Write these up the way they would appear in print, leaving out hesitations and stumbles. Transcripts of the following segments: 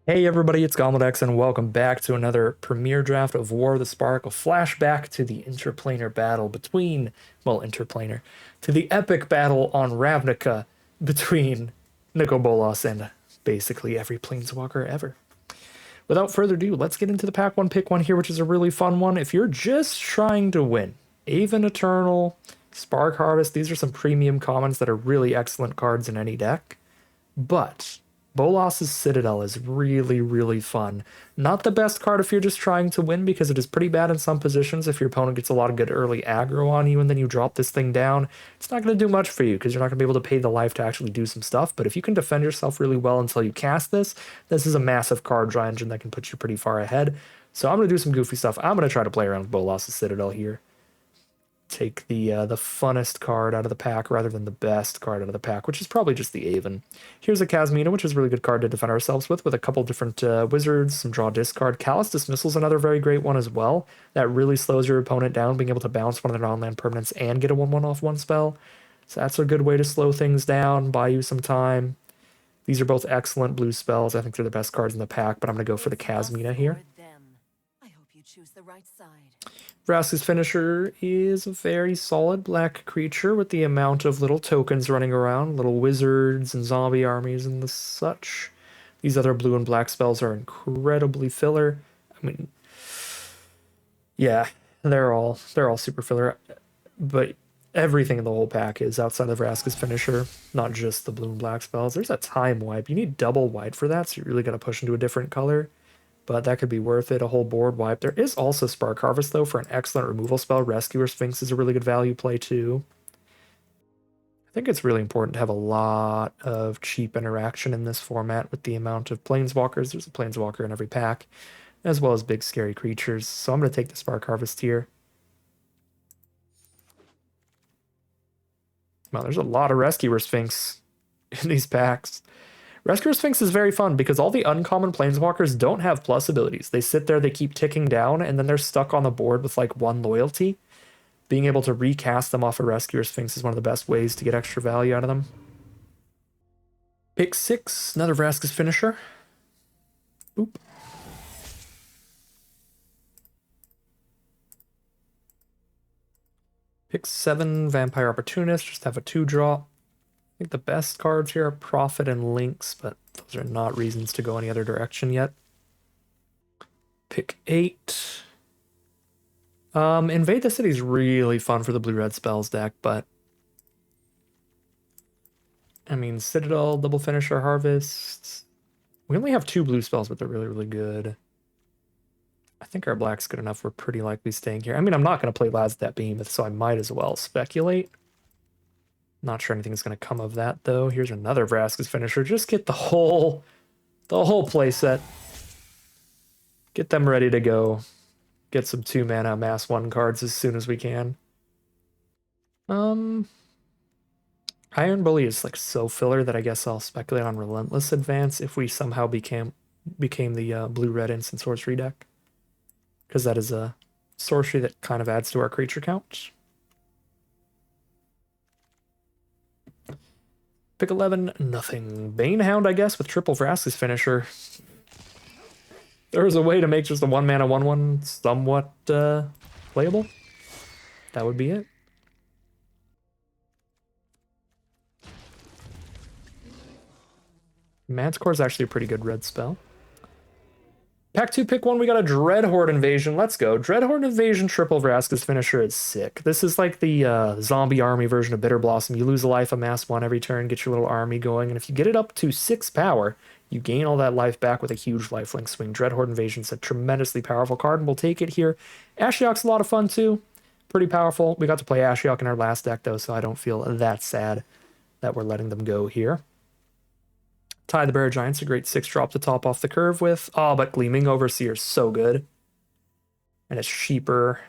Hey everybody, it's GobletX and welcome back to another premiere draft of War of the Spark, a flashback to the interplanar battle between, well, interplanar, to the epic battle on Ravnica between Nico Bolas and basically every planeswalker ever. Without further ado, let's get into the pack one pick one here, which is a really fun one. If you're just trying to win, Aven Eternal, Spark Harvest, these are some premium commons that are really excellent cards in any deck. But Bolas's Citadel is really, really fun. Not the best card if you're just trying to win, because it is pretty bad in some positions. If your opponent gets a lot of good early aggro on you and then you drop this thing down, it's not going to do much for you because you're not going to be able to pay the life to actually do some stuff. But if you can defend yourself really well until you cast this, this is a massive card draw engine that can put you pretty far ahead. So I'm going to do some goofy stuff. I'm going to try to play around with Bolas's Citadel here. Take the funnest card out of the pack rather than the best card out of the pack, which is probably just the Aven. Here's a Casmina, which is a really good card to defend ourselves with a couple different wizards, some draw discard. Callous Dismissal is another very great one as well. That really slows your opponent down, being able to bounce one of their non-land permanents and get a 1/1 off one spell. So that's a good way to slow things down, buy you some time. These are both excellent blue spells. I think they're the best cards in the pack, but I'm going to go for the Casmina here. I hope you choose the right side. Vraska's Finisher is a very solid black creature with the amount of little tokens running around, little wizards and zombie armies and the such. These other blue and black spells are incredibly filler. I mean, yeah, they're all super filler, but everything in the whole pack is outside of Vraska's Finisher, not just the blue and black spells. There's a time wipe. You need double white for that, so you're really going to push into a different color. But that could be worth it, a whole board wipe. There is also Spark Harvest, though, for an excellent removal spell. Rescuer Sphinx is a really good value play, too. I think it's really important to have a lot of cheap interaction in this format with the amount of planeswalkers. There's a planeswalker in every pack, as well as big scary creatures. So I'm going to take the Spark Harvest here. Well, there's a lot of Rescuer Sphinx in these packs. Rescuer Sphinx is very fun because all the uncommon planeswalkers don't have plus abilities. They sit there, they keep ticking down, and then they're stuck on the board with like one loyalty. Being able to recast them off a Rescuer Sphinx is one of the best ways to get extra value out of them. Pick 6, another Vraska's Finisher. Boop. Pick 7, Vampire Opportunist, just have a 2-drop. I think the best cards here are Prophet and Lynx, but those are not reasons to go any other direction yet. Pick 8. Invade the City is really fun for the blue-red spells deck, but I mean, Citadel, Double Finisher, Harvest. We only have 2 blue spells, but they're really, really good. I think our black's good enough. We're pretty likely staying here. I mean, I'm not going to play Lazdat Behemoth, so I might as well speculate. Not sure anything's going to come of that, though. Here's another Vraska's Finisher. Just get the whole play set. Get them ready to go. Get some 2-mana mass 1 cards as soon as we can. Iron Bully is like so filler that I guess I'll speculate on Relentless Advance if we somehow became the blue-red instant sorcery deck. Because that is a sorcery that kind of adds to our creature count. Pick 11, nothing. Banehound, I guess, with triple Vraska's Finisher. There was a way to make just a 1-mana 1/1 somewhat playable. That would be it. Manticore is actually a pretty good red spell. Pack 2, pick 1, we got a Dreadhorde Invasion. Let's go. Dreadhorde Invasion triple Vraska's Finisher is sick. This is like the zombie army version of Bitter Blossom. You lose a life, amass 1 every turn, get your little army going, and if you get it up to 6 power, you gain all that life back with a huge lifelink swing. Dreadhorde Invasion is a tremendously powerful card, and we'll take it here. Ashiok's a lot of fun, too. Pretty powerful. We got to play Ashiok in our last deck, though, so I don't feel that sad that we're letting them go here. Tide the Bearer Giant's a great 6-drop to top off the curve with. Oh, but Gleaming Overseer is so good. And it's cheaper.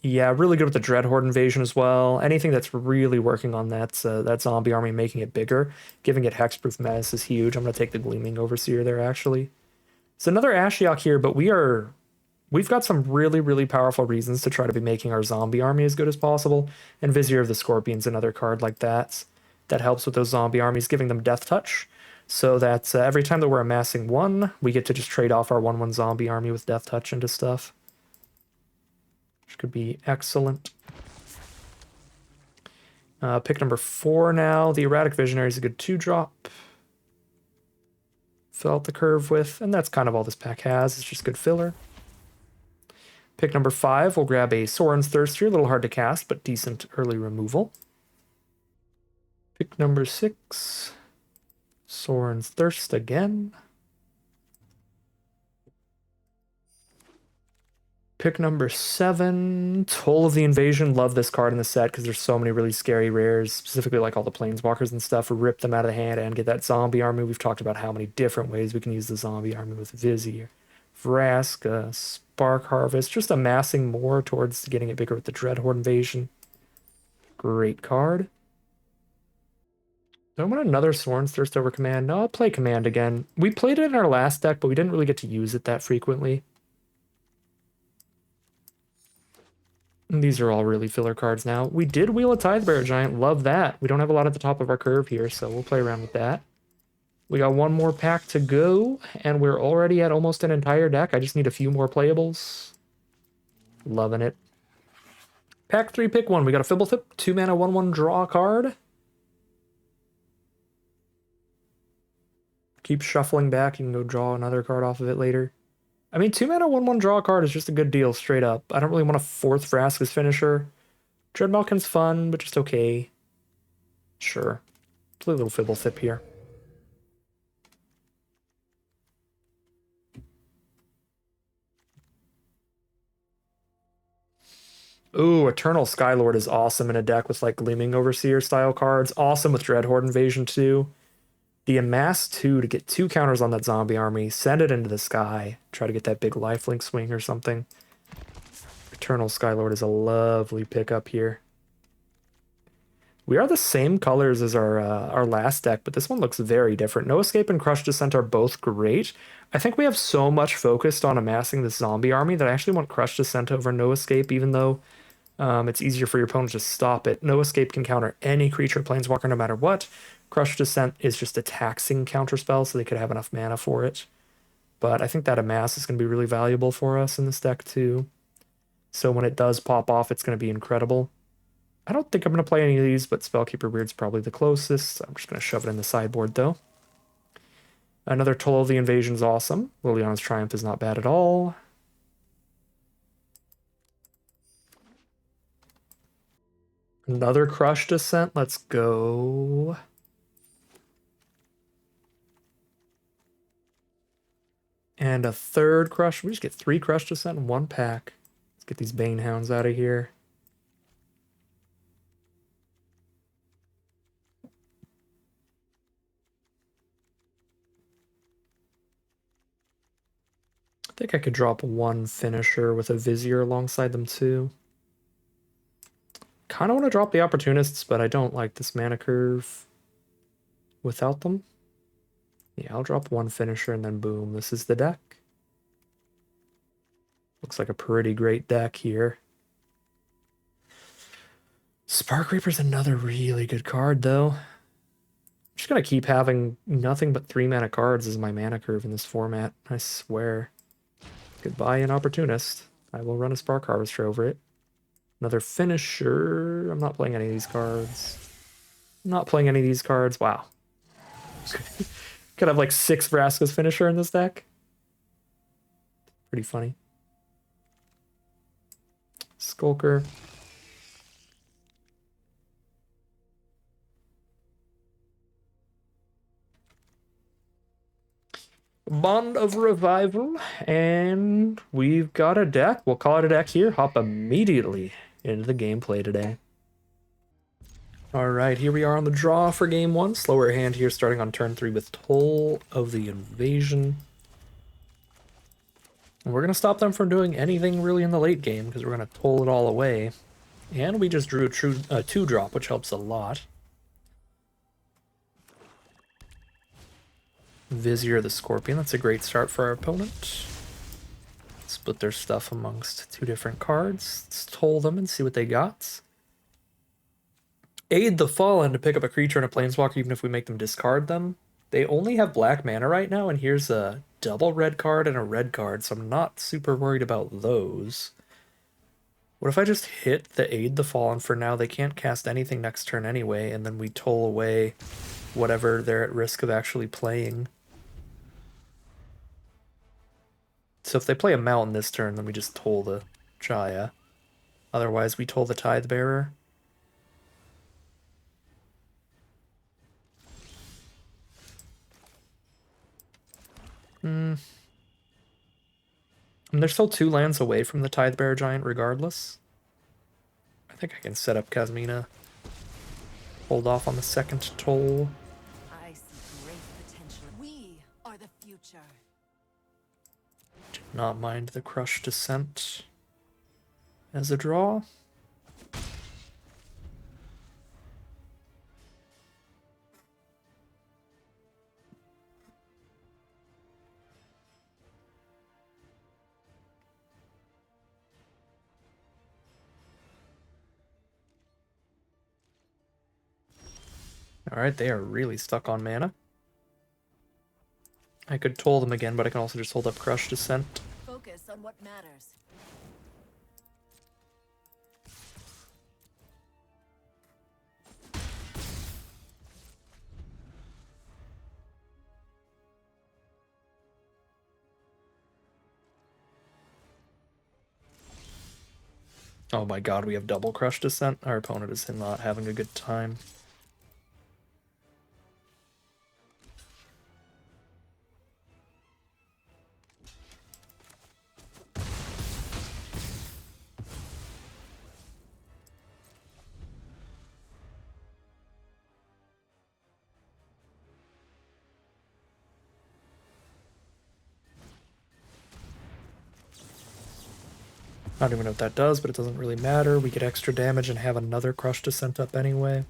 Yeah, really good with the Dreadhorde Invasion as well. Anything that's really working on that zombie army, making it bigger, giving it hexproof menace is huge. I'm going to take the Gleaming Overseer there, actually. It's another Ashiok here, but we've got some really, really powerful reasons to try to be making our zombie army as good as possible. And Vizier of the Scorpion's another card like that. That helps with those zombie armies, giving them Death Touch. so that every time that we're amassing one, we get to just trade off our 1/1 zombie army with Death Touch into stuff, which could be excellent. Pick number 4 now. The Erratic Visionary is a good 2-drop. Fill out the curve with, and that's kind of all this pack has. It's just good filler. Pick number 5, we'll grab a Soren's Thirst here. A little hard to cast, but decent early removal. Pick number 6, Soren's Thirst again. Pick number 7, Toll of the Invasion. Love this card in the set because there's so many really scary rares, specifically like all the Planeswalkers and stuff. Rip them out of the hand and get that zombie army. We've talked about how many different ways we can use the zombie army with Vizier, Vraska, Spark Harvest, just amassing more towards getting it bigger with the Dreadhorde Invasion. Great card. Do I want another Soren's Thirst over Command? No, I'll play Command again. We played it in our last deck, but we didn't really get to use it that frequently. These are all really filler cards now. We did wheel a Tidebearer Giant. Love that. We don't have a lot at the top of our curve here, so we'll play around with that. We got one more pack to go, and we're already at almost an entire deck. I just need a few more playables. Loving it. Pack 3, pick 1. We got a Fibblethip, 2 mana, 1/1, draw a card. Keep shuffling back. You can go draw another card off of it later. I mean, 2 mana, 1/1, draw a card is just a good deal, straight up. I don't really want a 4th Vraska's finisher. Dreadmalkin's fun, but just okay. Sure. Play a little Fibblethip here. Ooh, Eternal Skylord is awesome in a deck with like Gleaming Overseer style cards. Awesome with Dreadhorde Invasion too. The Amass 2 to get 2 counters on that zombie army, send it into the sky, try to get that big lifelink swing or something. Eternal Skylord is a lovely pickup here. We are the same colors as our last deck, but this one looks very different. No Escape and Crush Descent are both great. I think we have so much focused on amassing this zombie army that I actually want Crush Descent over No Escape, even though it's easier for your opponent to stop it. No Escape can counter any creature Planeswalker no matter what. Crush Descent is just a taxing counterspell, so they could have enough mana for it. But I think that Amass is going to be really valuable for us in this deck too. So when it does pop off, it's going to be incredible. I don't think I'm going to play any of these, but Spellkeeper Weird's probably the closest. I'm just going to shove it in the sideboard though. Another Toll of the Invasion is awesome. Liliana's Triumph is not bad at all. Another Crush Descent. Let's go. And a third Crush. We just get 3 Crush Descent in one pack. Let's get these Banehounds out of here. I think I could drop 1 finisher with a Vizier alongside them too. Kind of want to drop the Opportunists, but I don't like this mana curve without them. Yeah, I'll drop 1 finisher and then boom, this is the deck. Looks like a pretty great deck here. Spark Reaper's another really good card though. I'm just gonna keep having nothing but 3 mana cards as my mana curve in this format, I swear. Goodbye, an Opportunist. I will run a Spark Harvester over it. Another finisher. I'm not playing any of these cards. I'm not playing any of these cards. Wow. Could have like 6 Vraska's finisher in this deck. Pretty funny. Skulker. Bond of Revival, and we've got a deck. We'll call it a deck here. Hop immediately into the gameplay today. All right, here we are on the draw for game 1. Slower hand here, starting on turn 3 with Toll of the Invasion. And we're going to stop them from doing anything really in the late game, because we're going to toll it all away. And we just drew a 2-drop, which helps a lot. Vizier the Scorpion, that's a great start for our opponent. Split their stuff amongst 2 different cards. Let's toll them and see what they got. Aid the Fallen to pick up a creature and a planeswalker even if we make them discard them. They only have black mana right now, and here's a double red card and a red card, so I'm not super worried about those. What if I just hit the Aid the Fallen for now? They can't cast anything next turn anyway, and then we toll away whatever they're at risk of actually playing. So if they play a Mountain this turn, then we just toll the Jaya. Otherwise, we toll the Tithe Bearer. And they're still 2 lands away from the Tithe Bearer Giant regardless. I think I can set up Kasmina. Hold off on the second toll. I see great potential. We are the future. Do not mind the Crush Descent as a draw. Alright, they are really stuck on mana. I could toll them again, but I can also just hold up Crush Descent. Focus on what matters. Oh my god, we have double Crush Descent. Our opponent is not having a good time. I don't even know what that does, but it doesn't really matter. We get extra damage and have another Crush Descent up anyway.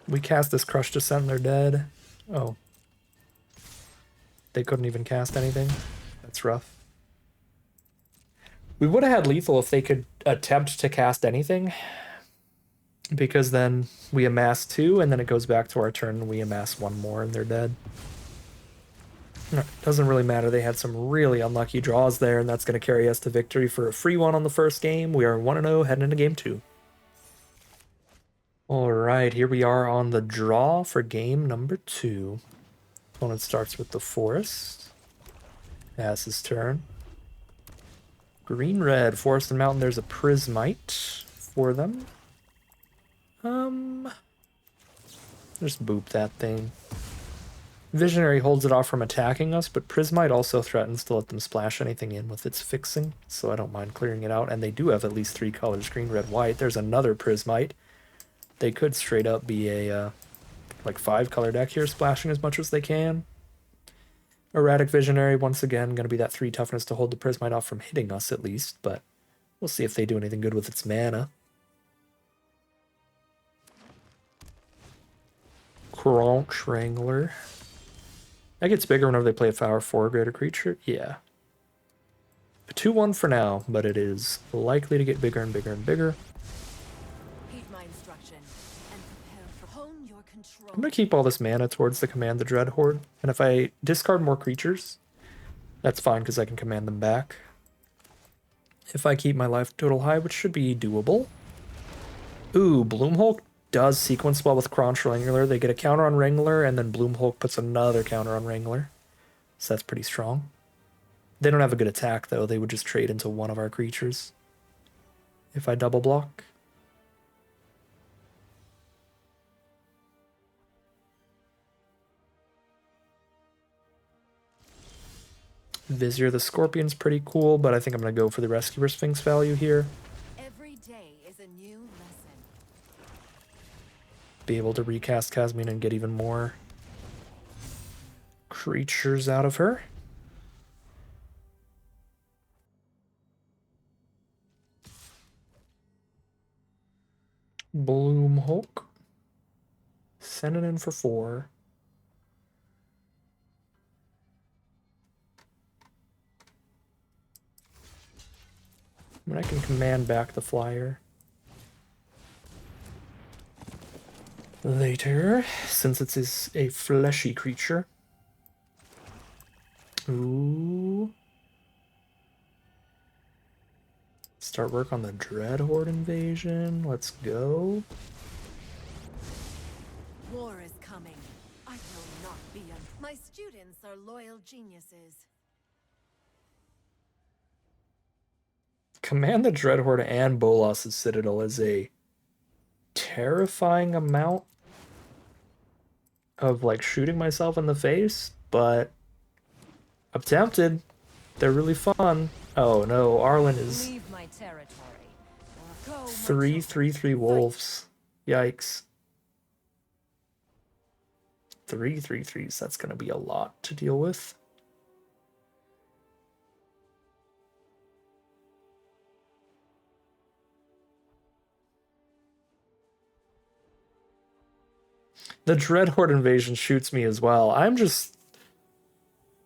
We cast this Crush Descent and they're dead. Oh. They couldn't even cast anything. That's rough. We would have had lethal if they could attempt to cast anything. Because then we amass 2, and then it goes back to our turn, and we amass 1 more, and they're dead. No, doesn't really matter. They had some really unlucky draws there, and that's going to carry us to victory for a free one on the first game. We are 1-0 heading into game 2. Alright, here we are on the draw for game number 2. Opponent starts with the Forest. Has his turn. Green-red, Forest and Mountain. There's a Prismite for them. Just boop that thing. Visionary holds it off from attacking us, but Prismite also threatens to let them splash anything in with its fixing, so I don't mind clearing it out. And they do have at least 3 colors, green, red, white. There's another Prismite. They could straight up be a like 5-color deck here, splashing as much as they can. Erratic Visionary, once again, going to be that 3 toughness to hold the Prismite off from hitting us at least, but we'll see if they do anything good with its mana. Crunch Wrangler. That gets bigger whenever they play a power 4 greater creature. Yeah. A 2-1 for now, but it is likely to get bigger and bigger and bigger. Heed my instruction and prepare for hone your control. I'm going to keep all this mana towards the Command the Dread Horde, and if I discard more creatures, that's fine because I can command them back. If I keep my life total high, which should be doable. Ooh, Bloomhulk does sequence well with Crunch Wrangler. They get a counter on Wrangler, and then Bloomhulk puts another counter on Wrangler. So that's pretty strong. They don't have a good attack, though. They would just trade into one of our creatures if I double block. Vizier the Scorpion's pretty cool, but I think I'm going to go for the Rescuer Sphinx value here. Every day is a new lesson. Be able to recast Kasmina and get even more creatures out of her. Bloomhulk. Send it in for 4. I mean, I can command back the flyer. later, since it is a fleshy creature. Ooh. Start work on the Dread Horde invasion. Let's go. War is coming. I will not be my students are loyal geniuses. Command the Dread Horde and Bolas' Citadel is a terrifying amount of like shooting myself in the face, but I'm tempted. They're really fun. Oh no, Arlen is Leave my territory. Or go, my 3/3/3 children. wolves. Yikes. 3/3/3s, that's gonna be a lot to deal with. The Dreadhorde invasion shoots me as well.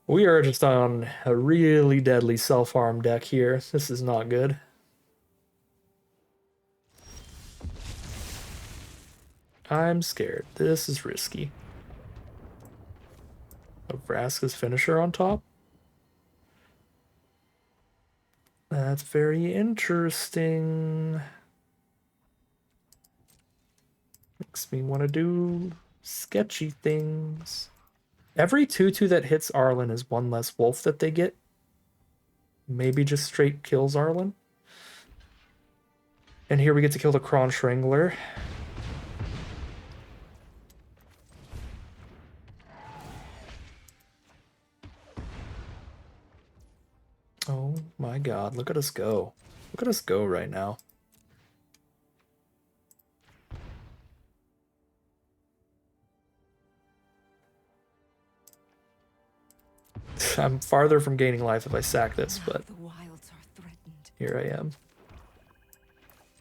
We are just on a really deadly self-harm deck here. This is not good. I'm scared. This is risky. A Vraska's finisher on top? That's very interesting. Makes me want to do sketchy things. Every 2/2 that hits Arlen is one less wolf that they get. Maybe just straight kills Arlen. And here we get to kill the Kronch Wrangler. Oh my god, look at us go. Look at us go right now. I'm farther from gaining life if I sack this, but The wilds are threatened. here I am.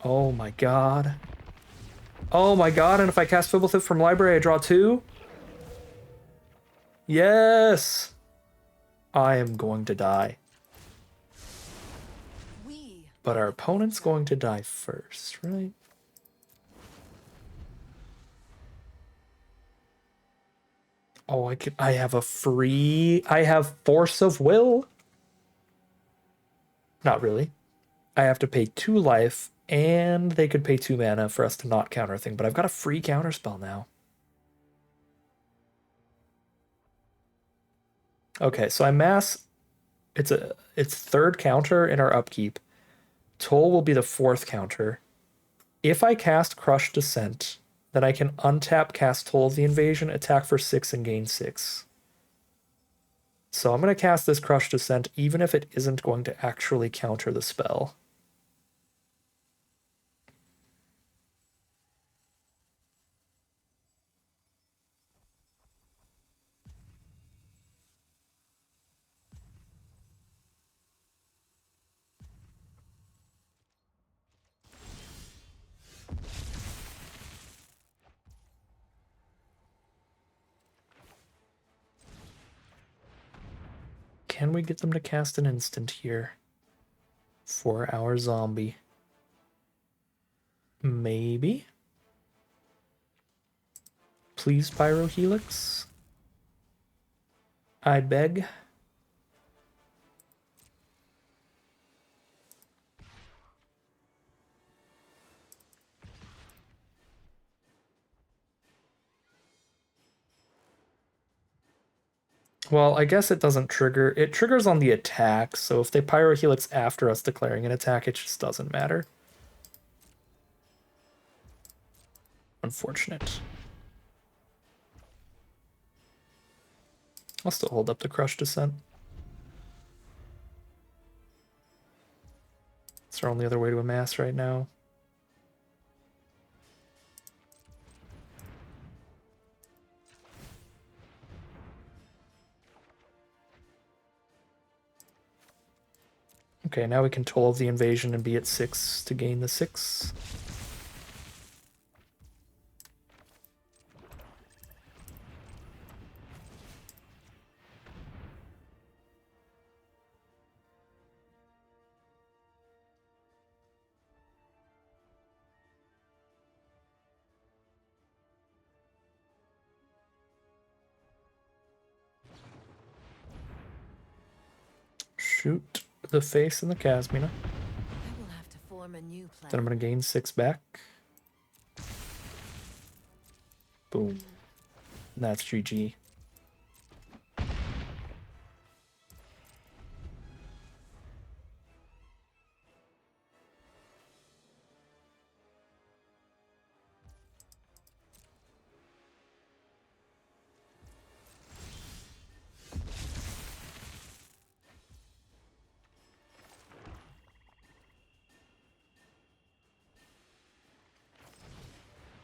Oh my god. Oh my god, and if I cast Fibblethip from library, I draw 2? Yes! I am going to die. But our opponent's going to die first, right? Oh, I have I have Force of Will. Not really. I have to pay 2 life, and they could pay 2 mana for us to not counter a thing, but I've got a free counterspell now. Okay, so I mass. It's 3rd counter in our upkeep. Toll will be the 4th counter. If I cast Crush Descent, then I can untap, cast Toll of the Invasion, attack for 6, and gain 6. So I'm going to cast this Crush Descent even if it isn't going to actually counter the spell. Can we get them to cast an instant here for our zombie? Maybe? Please, Pyrohelix? I beg. Well, I guess it doesn't trigger. It triggers on the attack, so if they Pyrohelix after us declaring an attack, it just doesn't matter. Unfortunate. I'll still hold up the Crush Descent. It's our only other way to amass right now. Okay, now we can Toll of the Invasion and be at 6 to gain the 6. Shoot the face and the Casmina. I will have to form a new plan. Then I'm going to gain 6 back. Boom. And that's GG.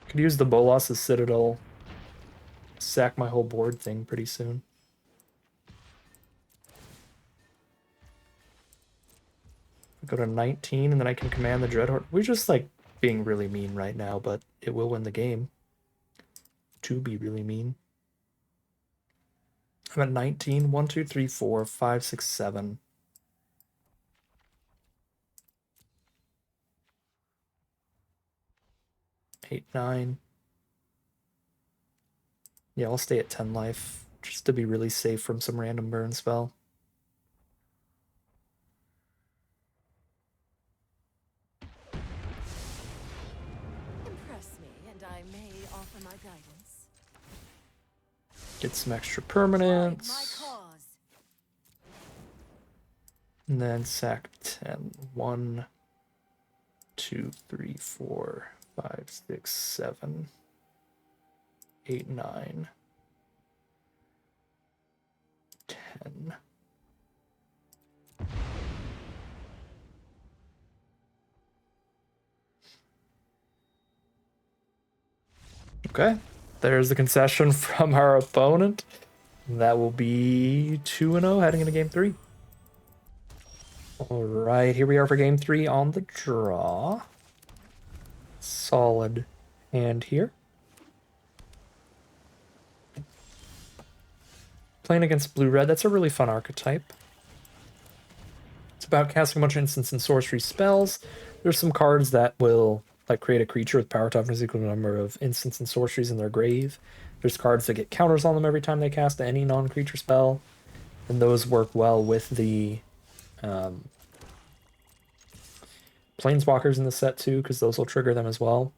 Could use the Bolas' Citadel. Sack my whole board thing pretty soon. Go to 19 and then I can command the Dreadhorde. We're just like being really mean right now, but it will win the game. To be really mean. I'm at 19. 1, 2, 3, 4, 5, 6, 7. 8, 9. Yeah, I'll stay at 10 life just to be really safe from some random burn spell. Impress me, and I may offer my guidance. Get some extra Ride my permanents. cause. And then sack 10. 1, 2, 3, 4, 5, 6, 7, 8, 9, 10. Okay, there's the concession from our opponent. That will be 2-0 heading into game 3. All right, here we are for game 3 on the draw. Solid hand here. Playing against blue-red, that's a really fun archetype. It's about casting a bunch of instants and sorcery spells. There's some cards that will like create a creature with power toughness equal to the number of instants and sorceries in their grave. There's cards that get counters on them every time they cast any non-creature spell, and those work well with the planeswalkers in the set too, because those will trigger them as well.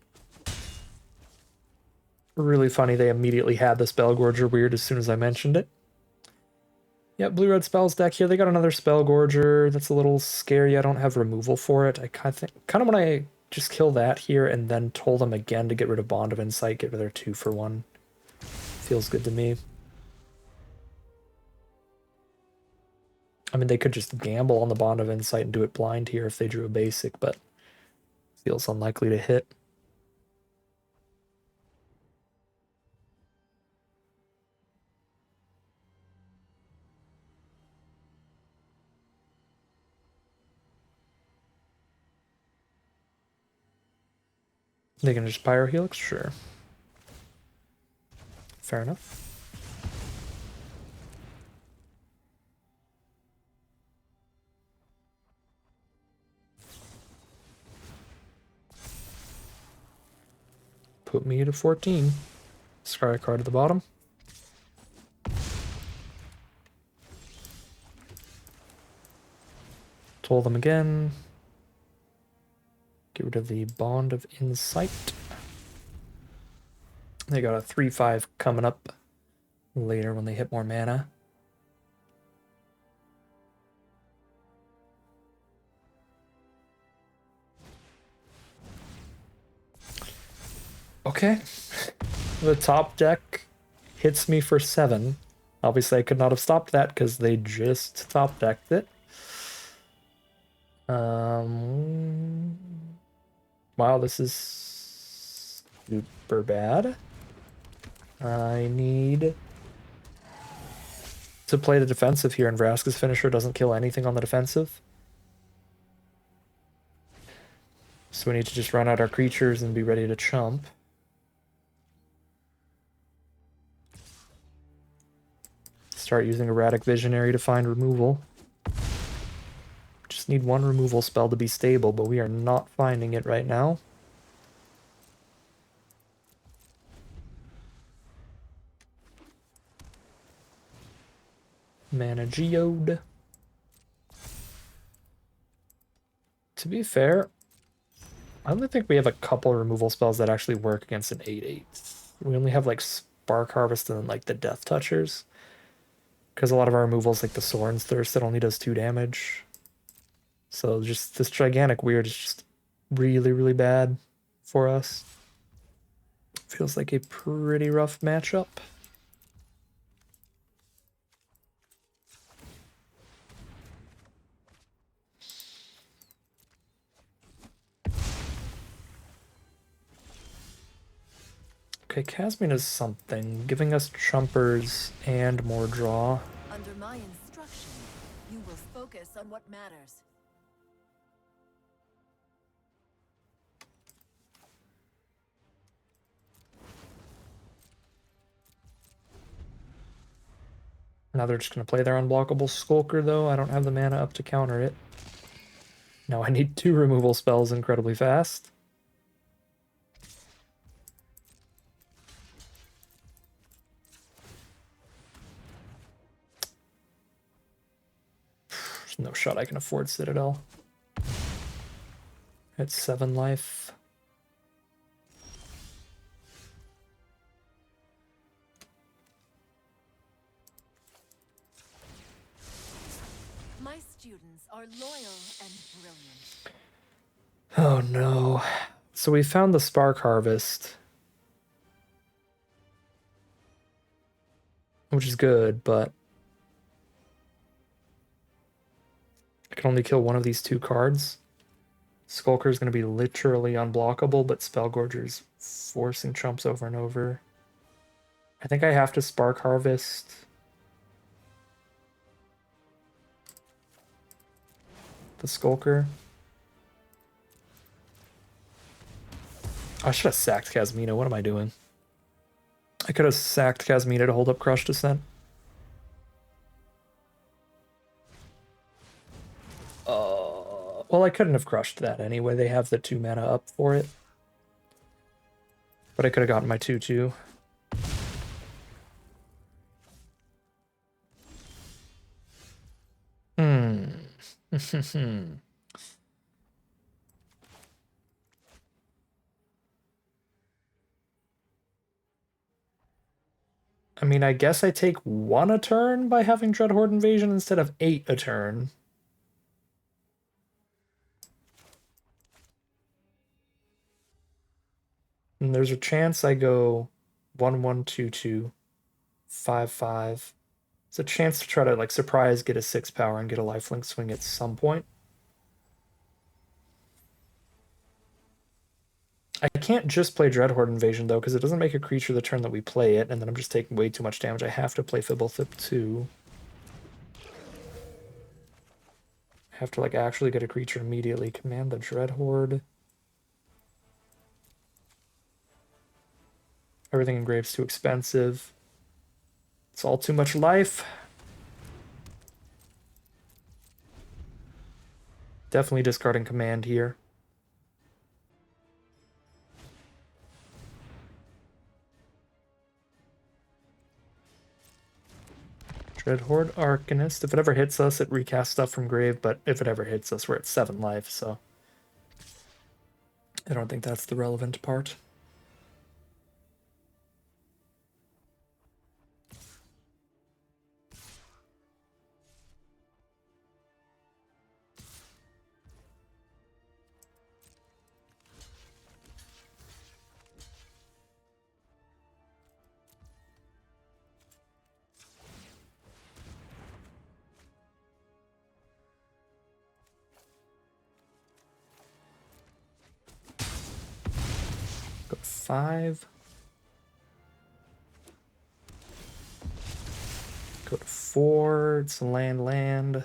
Really funny, they immediately had the Spellgorger weird as soon as I mentioned it. Yeah, blue-red spells deck here. They got another Spellgorger. That's a little scary. I don't have removal for it. I kind of want to just kill that here and then toll them again to get rid of Bond of Insight, get rid of their 2-for-1. Feels good to me. I mean, they could just gamble on the Bond of Insight and do it blind here if they drew a basic, but feels unlikely to hit. They can just Pyrohelix? Sure. Fair enough. Put me to 14. Scry a card at the bottom. Toll them again. Get rid of the Bond of Insight. They got a 3/5 coming up later when they hit more mana. Okay. The top deck hits me for 7. Obviously, I could not have stopped that because they just top decked it. Wow, this is super bad. I need to play the defensive here, and Vraska's finisher doesn't kill anything on the defensive. So we need to just run out our creatures and be ready to chump. Start using Erratic Visionary to find removal. Just need one removal spell to be stable, but we are not finding it right now. Mana Geode. To be fair, I only think we have a couple removal spells that actually work against an 8/8. We only have like Spark Harvest and like the Death Touchers. Because a lot of our removals, like the Soren's Thirst, that only does 2 damage. So just this gigantic weird is just really, really bad for us. Feels like a pretty rough matchup. Okay, Casmine is something, giving us Chumpers and more draw. Under my instruction, you will focus on what matters. Now they're just going to play their unblockable Skulker, though. I don't have the mana up to counter it. Now I need 2 removal spells incredibly fast. There's no shot I can afford Citadel. It's 7 life. My students are loyal and brilliant. Oh no. So we found the Spark Harvest, which is good, but I can only kill one of these 2 cards. Skulker is going to be literally unblockable, but Spellgorger's forcing chumps over and over. I think I have to Spark Harvest the Skulker. I should have sacked Casmina. What am I doing? I could have sacked Casmina to hold up Crush Descent. Well, I couldn't have crushed that anyway. They have the 2 mana up for it. But I could have gotten my 2/2. I mean, I guess I take 1 a turn by having Dreadhorde Invasion instead of 8 a turn. And there's a chance I go 1/1/2/2, 5/5. It's a chance to try to like surprise, get a 6 power, and get a lifelink swing at some point. I can't just play Dreadhorde Invasion though, because it doesn't make a creature the turn that we play it, and then I'm just taking way too much damage. I have to play Fibblethip too. I have to like actually get a creature immediately. Command the Dreadhorde. Everything in Grave's too expensive. It's all too much life. Definitely discarding command here. Dreadhorde Arcanist. If it ever hits us, it recasts stuff from grave, but if it ever hits us, we're at 7 life, so I don't think that's the relevant part. Go 5. Go to 4. It's land.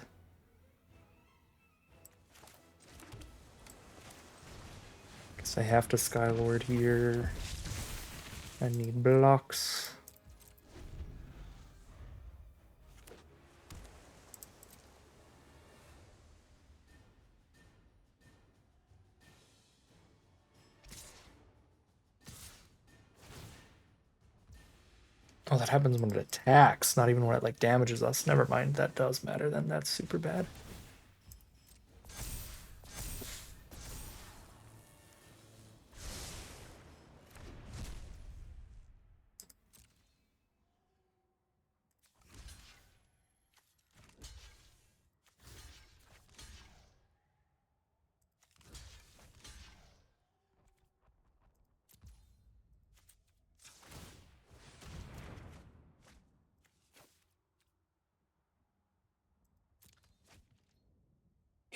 Guess I have to Skylord here. I need blocks. Oh, that happens when it attacks, not even when it like damages us. Never mind, that does matter then. That's super bad.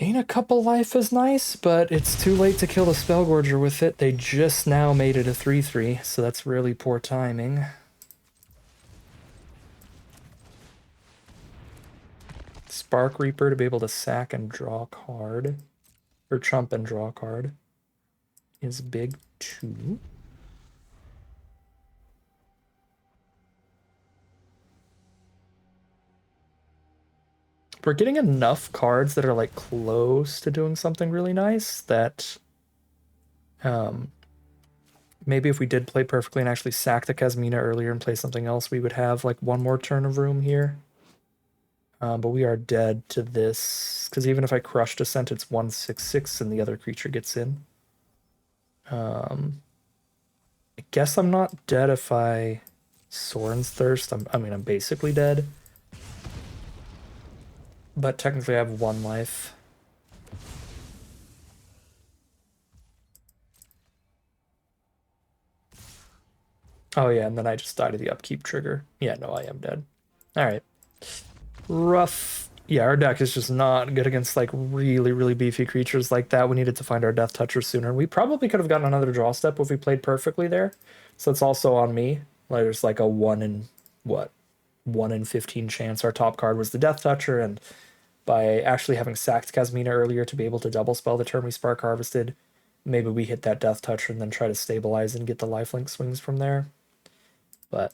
Gain a couple life is nice, but it's too late to kill the Spellgorger with it. They just now made it a 3/3, so that's really poor timing. Spark Reaper to be able to sack and draw a card, or chump and draw a card, is big too. We're getting enough cards that are like close to doing something really nice that maybe if we did play perfectly and actually sack the Kasmina earlier and play something else, we would have like one more turn of room here. But we are dead to this, because even if I crush Descent, it's 1/6/6 and the other creature gets in. I guess I'm not dead if I Sorin's Thirst. I mean, I'm basically dead. But technically I have 1 life. Oh yeah, and then I just died to the upkeep trigger. Yeah, no, I am dead. Alright. Rough. Yeah, our deck is just not good against like really, really beefy creatures like that. We needed to find our Death Toucher sooner. We probably could have gotten another draw step if we played perfectly there. So it's also on me. Like, there's like a 1 in, what? 1 in 15 chance our top card was the Death Toucher, and by actually having sacked Kasmina earlier to be able to double spell the turn we Spark Harvested, maybe we hit that Death Toucher and then try to stabilize and get the lifelink swings from there. But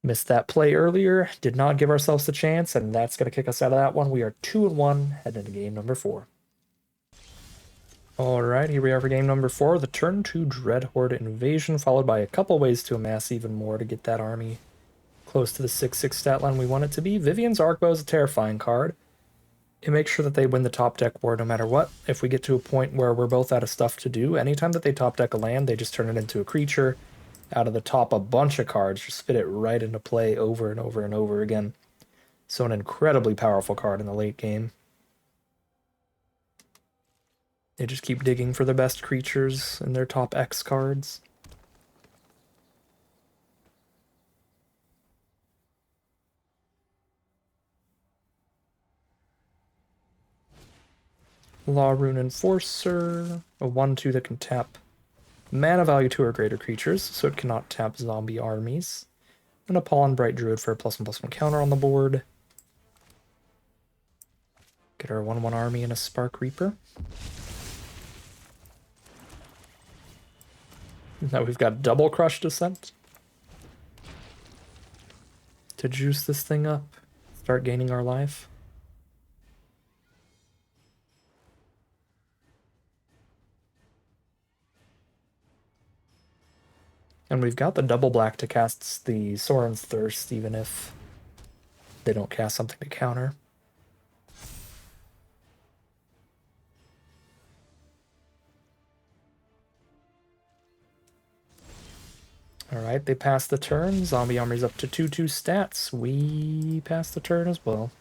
missed that play earlier, did not give ourselves the chance, and that's going to kick us out of that one. We are 2-1, heading into game number 4. Alright, here we are for game number 4, the turn 2 Dreadhorde Invasion, followed by a couple ways to amass even more to get that army close to the 6/6 stat line we want it to be. Vivian's Arcbow is a terrifying card. It makes sure that they win the top deck war no matter what. If we get to a point where we're both out of stuff to do, anytime that they top deck a land, they just turn it into a creature. Out of the top, a bunch of cards, just fit it right into play over and over and over again. So an incredibly powerful card in the late game. They just keep digging for the best creatures in their top X cards. Law Rune Enforcer, a 1/2 that can tap mana value 2 or greater creatures, so it cannot tap zombie armies. And a Pollen Bright Druid for a +1/+1 counter on the board. Get our 1/1 army and a Spark Reaper. Now we've got double Crush Descent to juice this thing up, start gaining our life. And we've got the double black to cast the Sorin's Thirst, even if they don't cast something to counter. Alright, they pass the turn. Zombie Army's up to 2/2 stats. We pass the turn as well.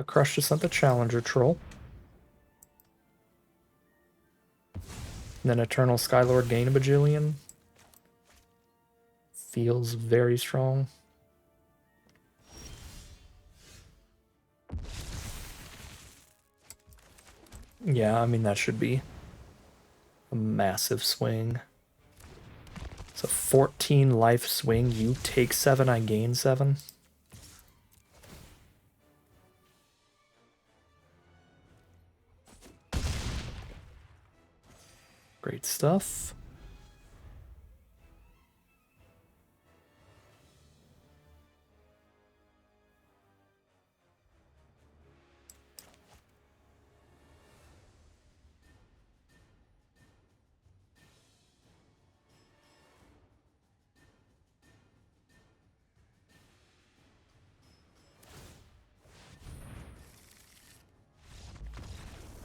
Crush just sent the Challenger Troll. And then Eternal Skylord gain a bajillion. Feels very strong. Yeah, I mean, that should be a massive swing. It's a 14 life swing. You take 7, I gain 7. Great stuff.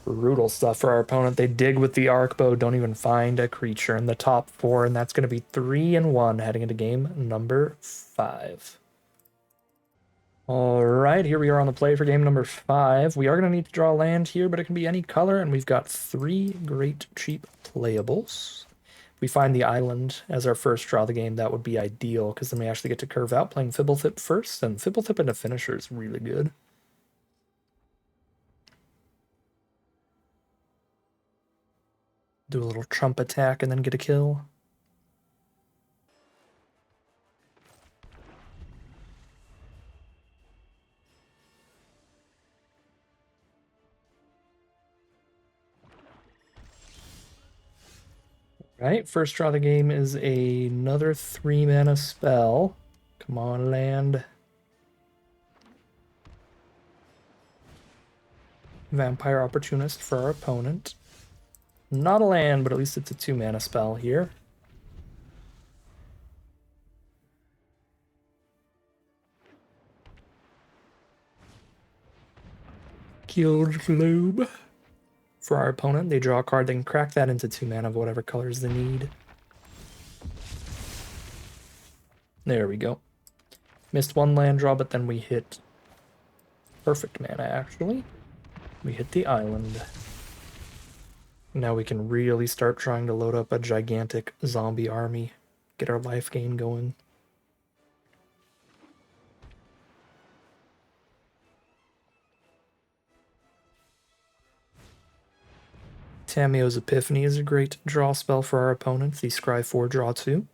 Brutal stuff for our opponent. They dig with the Arcbow, don't even find a creature in the top 4, and that's going to be 3-1 heading into game number 5. All right, here we are on the play for game number 5. We are going to need to draw land here, but it can be any color, and we've got 3 great cheap playables. If we find the island as our first draw of the game, that would be ideal, because then we actually get to curve out playing Fibblethip first, and Fibblethip into finisher is really good. Do a little trump attack and then get a kill. Right, first draw of the game is another 3 mana spell. Come on, land. Vampire Opportunist for our opponent. Not a land, but at least it's a 2 mana spell here. Guild Globe. For our opponent, they draw a card, they can crack that into 2 mana of whatever colors they need. There we go. Missed 1 land draw, but then we hit perfect mana, actually. We hit the island. Now we can really start trying to load up a gigantic zombie army. Get our life gain going. Tamio's Epiphany is a great draw spell for our opponent. The Scry 4 draw 2.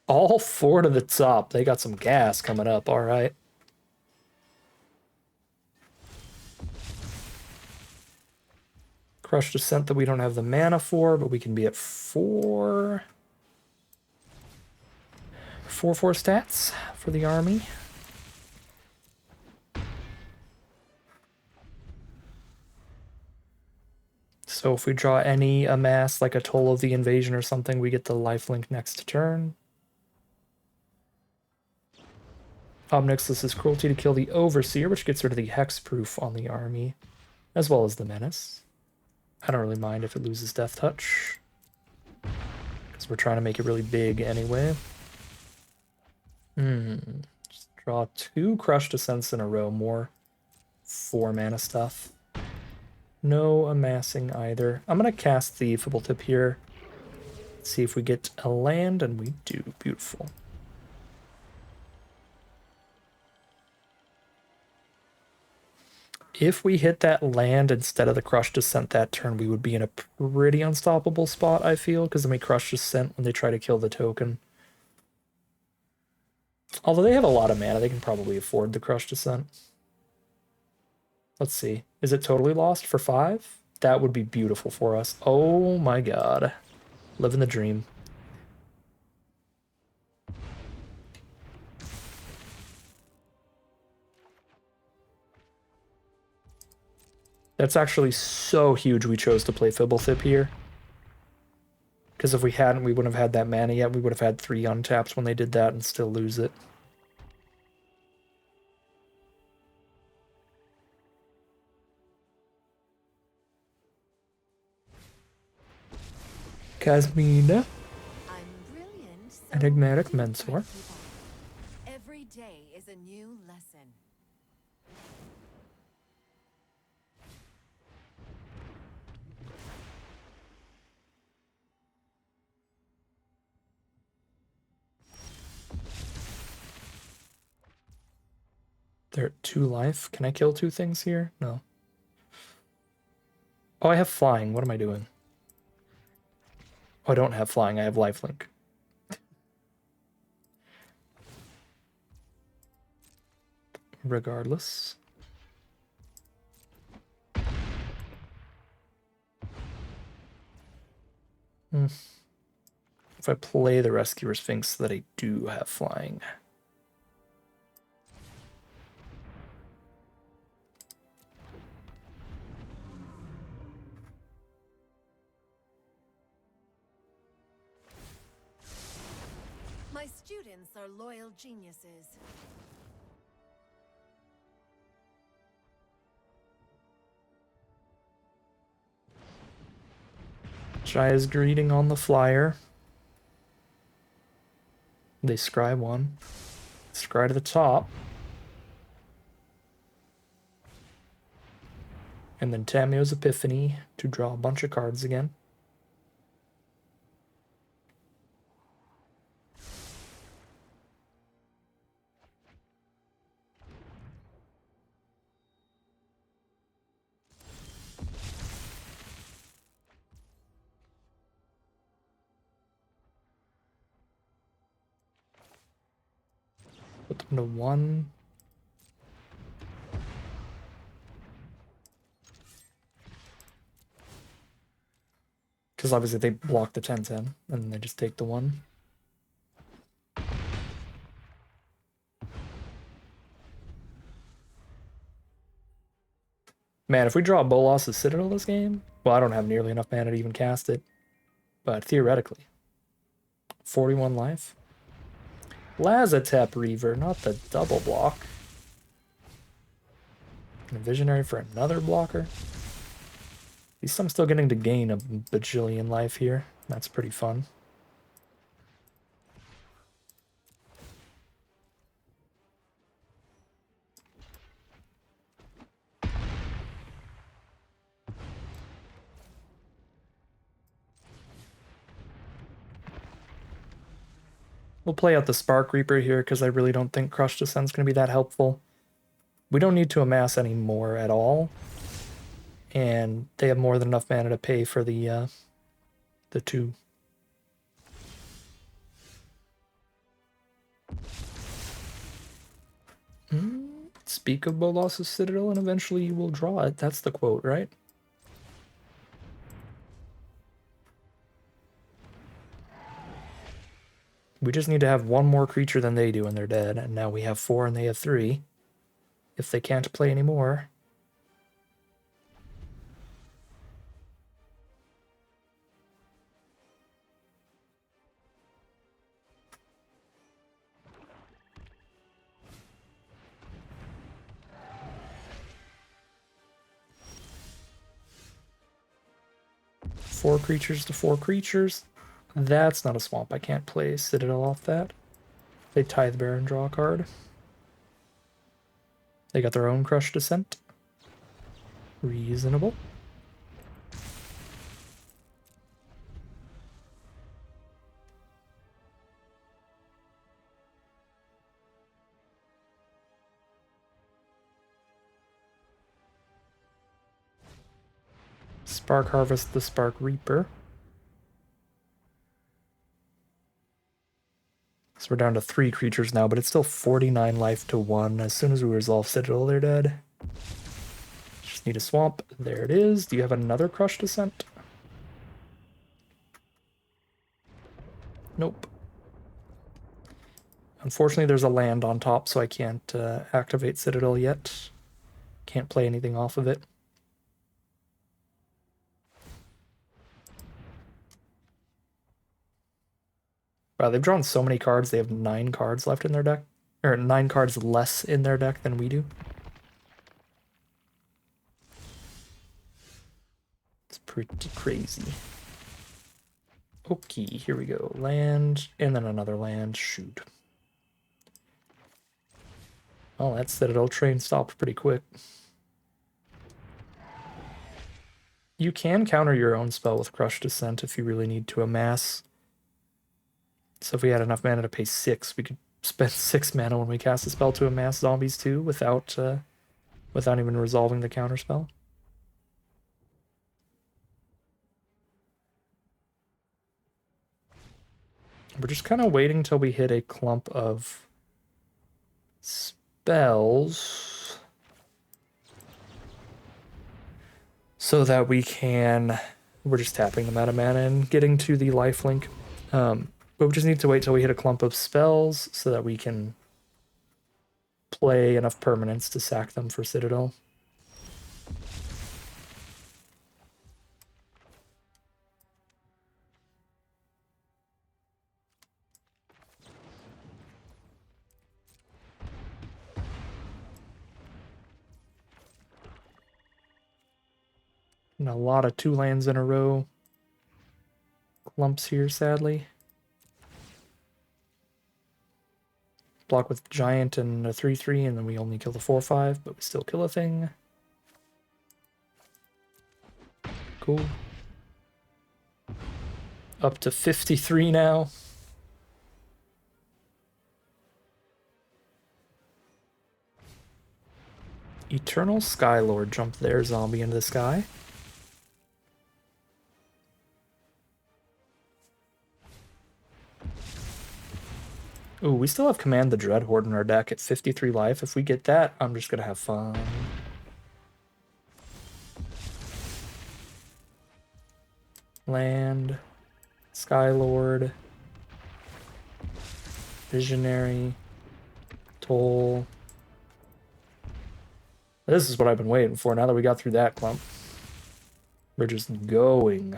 All 4 to the top. They got some gas coming up, alright. Crush Descent that we don't have the mana for, but we can be at 4. 4/4 stats for the army. So if we draw any amass, like a Toll of the Invasion or something, we get the lifelink next turn. Obnixlus's Cruelty to kill the Overseer, which gets rid of the hexproof on the army, as well as the Menace. I don't really mind if it loses Death Touch, because we're trying to make it really big anyway. Just draw 2 Crush Descents in a row, more 4 mana stuff. No amassing either. I'm going to cast the Fibblethip here. See if we get a land, and we do. Beautiful. If we hit that land instead of the Crush Descent that turn, we would be in a pretty unstoppable spot, I feel, because then we Crush Descent when they try to kill the token. Although they have a lot of mana, they can probably afford the Crush Descent. Let's see. Is it totally lost for 5? That would be beautiful for us. Oh my god. Living the dream. That's actually so huge we chose to play Fibblethip here. Because if we hadn't, we wouldn't have had that mana yet. We would have had 3 untaps when they did that and still lose it. Kasmina. I'm brilliant, so Enigmatic do Mentor. bright people. Every day is a new lesson. They're at 2 life. Can I kill 2 things here? No. Oh, I have flying. What am I doing? Oh, I don't have flying. I have lifelink. Regardless. If I play the Rescuer Sphinx, that I do have flying. My students are loyal geniuses. Jaya's greeting on the flyer. They scry one. Scry to the top. And then Tamio's Epiphany to draw a bunch of cards again. Put them to 1. Because obviously they block the 10-10, and then they just take the 1. Man, if we draw Bolas' Citadel this game, well, I don't have nearly enough mana to even cast it, but theoretically. 41 life. Lazatep Reaver, not the double block. And a Visionary for another blocker. At least I'm still getting to gain a bajillion life here. That's pretty fun. We'll play out the Spark Reaper here because I really don't think Crush Descent's going to be that helpful. We don't need to amass any more at all. And they have more than enough mana to pay for the 2. Speak of Bolas' Citadel and eventually you will draw it. That's the quote, right? We just need to have one more creature than they do and they're dead. And now we have 4 and they have 3. If they can't play anymore. Four creatures to 4 creatures. That's not a swamp. I can't play Citadel off that. They Tithe Bear and draw a card. They got their own Crush Descent. Reasonable. Spark Harvest the Spark Reaper. So we're down to 3 creatures now, but it's still 49 life to 1. As soon as we resolve Citadel, they're dead. Just need a swamp. There it is. Do you have another Crush Descent? Nope. Unfortunately, there's a land on top, so I can't activate Citadel yet. Can't play anything off of it. Wow, they've drawn so many cards. They have 9 cards left in their deck. Or 9 cards less in their deck than we do. It's pretty crazy. Okay, here we go. Land, and then another land. Shoot. Oh, that Citadel train stopped pretty quick. You can counter your own spell with Crush Descent if you really need to amass. So if we had enough mana to pay 6, we could spend 6 mana when we cast a spell to amass zombies too, without even resolving the counterspell. We're just kind of waiting till we hit a clump of spells so that we can... We're just tapping them out of mana and getting to the lifelink. But we just need to wait till we hit a clump of spells so that we can play enough permanents to sack them for Citadel. And a lot of 2 lands in a row. Clumps here, sadly. block with giant and a 3/3, and then we only kill the 4/5, but we still kill a thing. Cool. Up to 53 now. Eternal Skylord jumped their zombie into the sky. Ooh, we still have Command the Dreadhorde in our deck at 53 life. If we get that, I'm just gonna have fun. Land, Skylord, Visionary, Toll. This is what I've been waiting for. Now that we got through that clump, we're just going.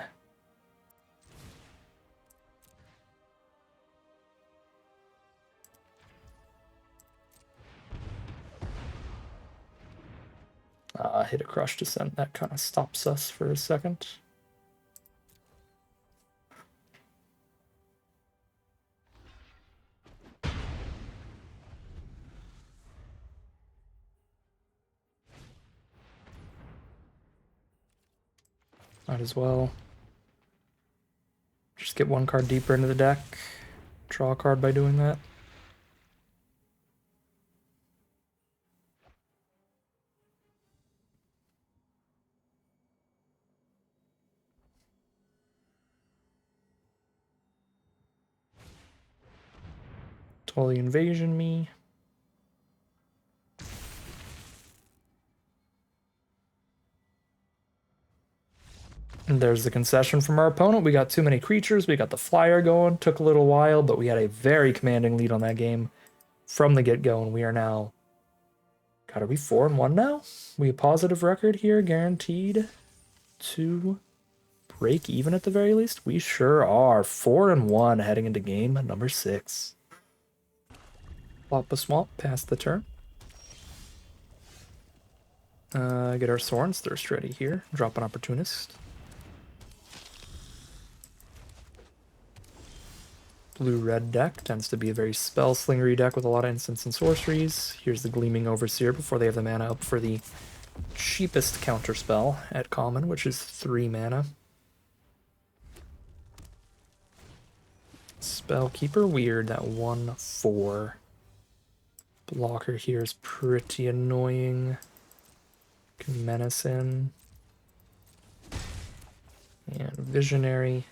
Hit a Crush Descent. That kind of stops us for a second. Might as well. Just get one card deeper into the deck. Draw a card by doing that. Totally invasion me. And there's the concession from our opponent. We got too many creatures. We got the flyer going. Took a little while, but we had a very commanding lead on that game from the get-go, and we are now... God, are we 4-1 now? We a positive record here, guaranteed to break even at the very least? We sure are. 4-1 heading into game number 6. Plop a Swamp, pass the turn. Get our Sorin's Thirst ready here. Drop an Opportunist. Blue-red deck tends to be a very spell-slingery deck with a lot of instants and sorceries. Here's the Gleaming Overseer before they have the mana up for the cheapest counterspell at common, which is 3 mana. Spellkeeper, weird, that 1/4. Blocker here is pretty annoying. Can Menace in. And Visionary.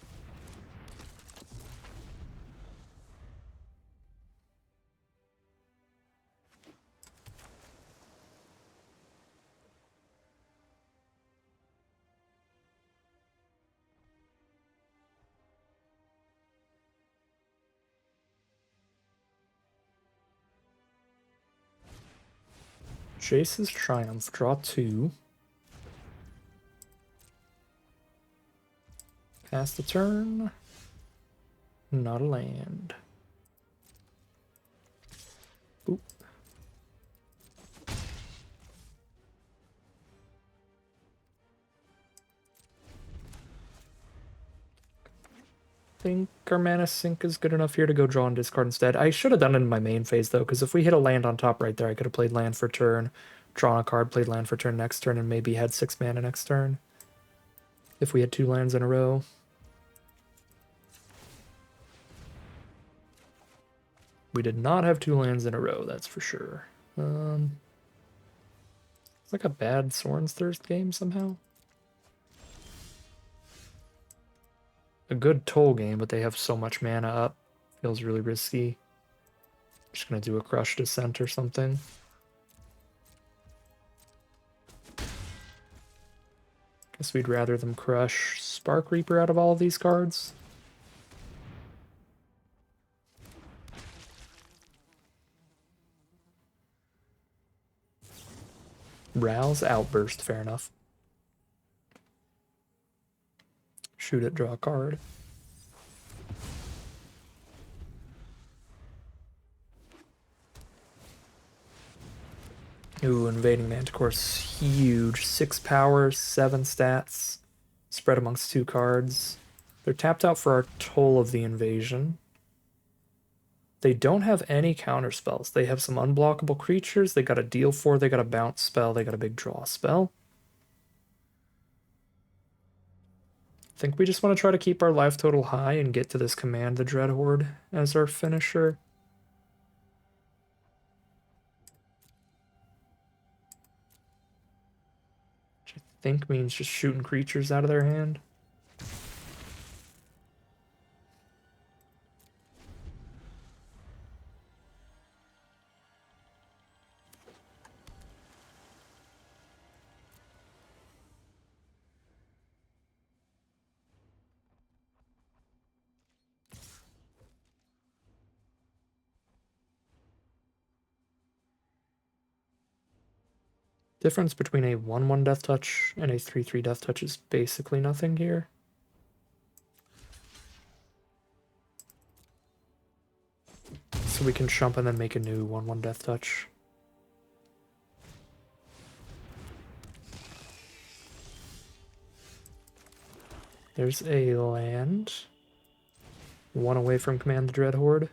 Jace's Triumph, draw 2. Pass the turn. Not a land. Boop. Think our mana sink is good enough here to go draw and discard instead. I should have done it in my main phase though, because if we hit a land on top right there, I could have played land for turn, drawn a card, played land for turn next turn, and maybe had 6 mana next turn. If we had 2 lands in a row. We did not have 2 lands in a row, that's for sure. It's like a bad Sorin's Thirst game somehow. A good Toll game, but they have so much mana up. Feels really risky. Just gonna do a Crush Descent or something. Guess we'd rather them crush Spark Reaper out of all of these cards. Rouse Outburst, fair enough. Shoot it, draw a card. Ooh, Invading Manticore's huge. 6 power, 7 stats. Spread amongst 2 cards. They're tapped out for our Toll of the Invasion. They don't have any counter spells. They have some unblockable creatures. They got a deal 4. They got a bounce spell. They got a big draw spell. I think we just want to try to keep our life total high and get to this Command the Dreadhorde as our finisher. Which I think means just shooting creatures out of their hand. Difference between a 1/1 Death Touch and a 3/3 Death Touch is basically nothing here. So we can chump and then make a new 1/1 Death Touch. There's a land. 1 away from Command the Dreadhorde.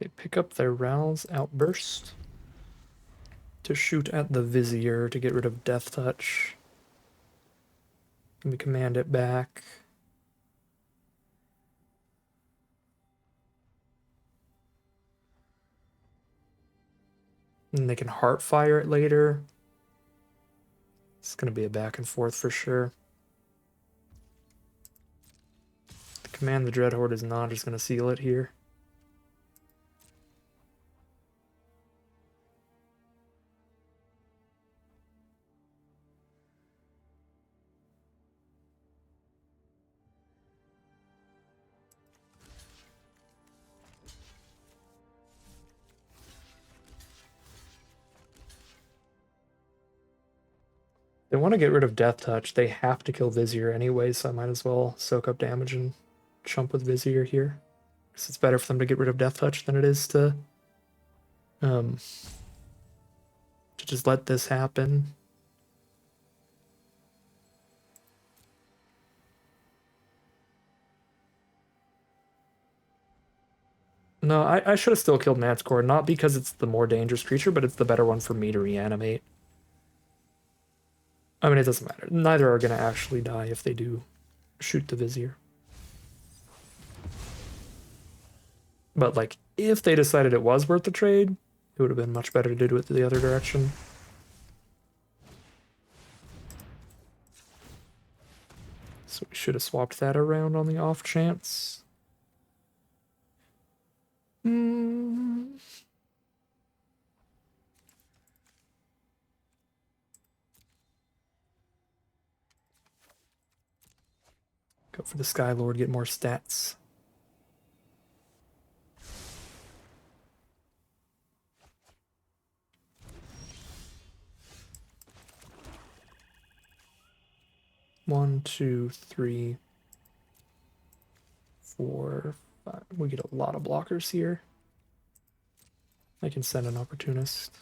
They pick up their Ral's Outburst to shoot at the Vizier to get rid of Death Touch. Let me command it back. And they can Heartfire it later. It's going to be a back and forth for sure. The Command the Dreadhorde is not just going to seal it here. They want to get rid of Death Touch. They have to kill Vizier anyway, so I might as well soak up damage and chump with Vizier here. Because it's better for them to get rid of Death Touch than it is to just let this happen. No, I should have still killed Matscore, not because it's the more dangerous creature, but it's the better one for me to reanimate. I mean, it doesn't matter. Neither are going to actually die if they do shoot the Vizier. But, like, if they decided it was worth the trade, it would have been much better to do it the other direction. So we should have swapped that around on the off chance. Go for the Skylord, get more stats. One, two, three, 4, 5. We get a lot of blockers here. I can send an Opportunist.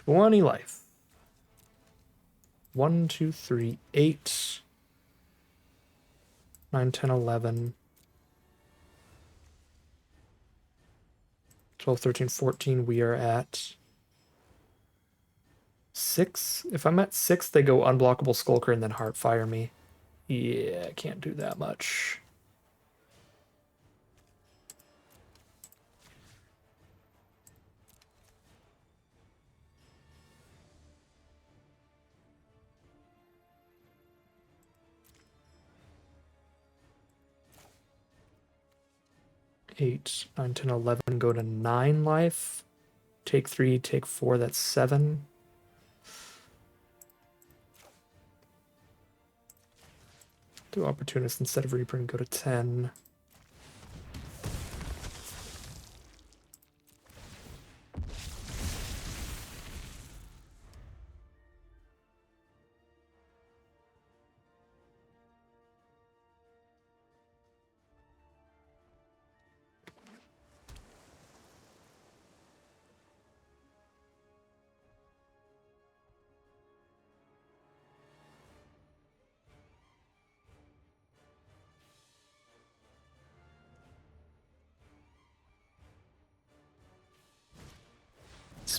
20 life. 1, 2, 3, 8, 9, 10, 11, 12, 13, 14. We are at 6. If I'm at 6, they go Unblockable Skulker and then Heartfire me. Yeah, I can't do that much. Eight, 9, 10, 11, go to 9 life. Take 3, take 4, that's 7. Do Opportunist instead of Reaper and go to 10.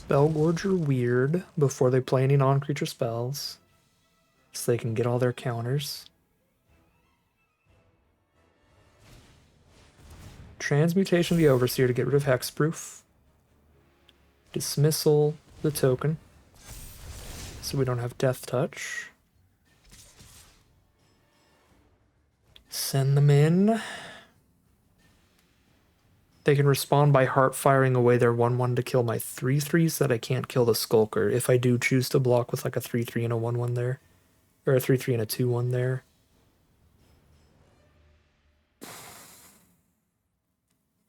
Spellgorge are weird before they play any non-creature spells, so they can get all their counters. Transmutation of the Overseer to get rid of Hexproof. Dismissal the token, so we don't have Death Touch. Send them in. They can respond by heart firing away their 1/1 to kill my 3/3 so that I can't kill the Skulker if I do choose to block with like a 3/3 and a 1/1 there. Or a 3/3 and a 2/1 there.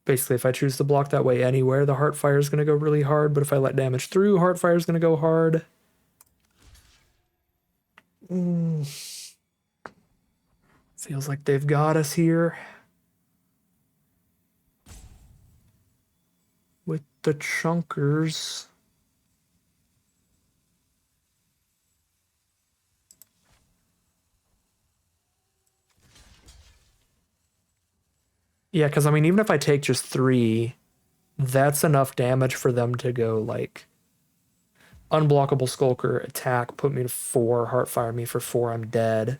Basically, if I choose to block that way anywhere, the Heartfire is going to go really hard, but if I let damage through, Heartfire is going to go hard. Feels like they've got us here. With the chunkers. Yeah, because I mean, even if I take just 3, that's enough damage for them to go like unblockable Skulker, attack, put me to 4, Heartfire me for 4, I'm dead.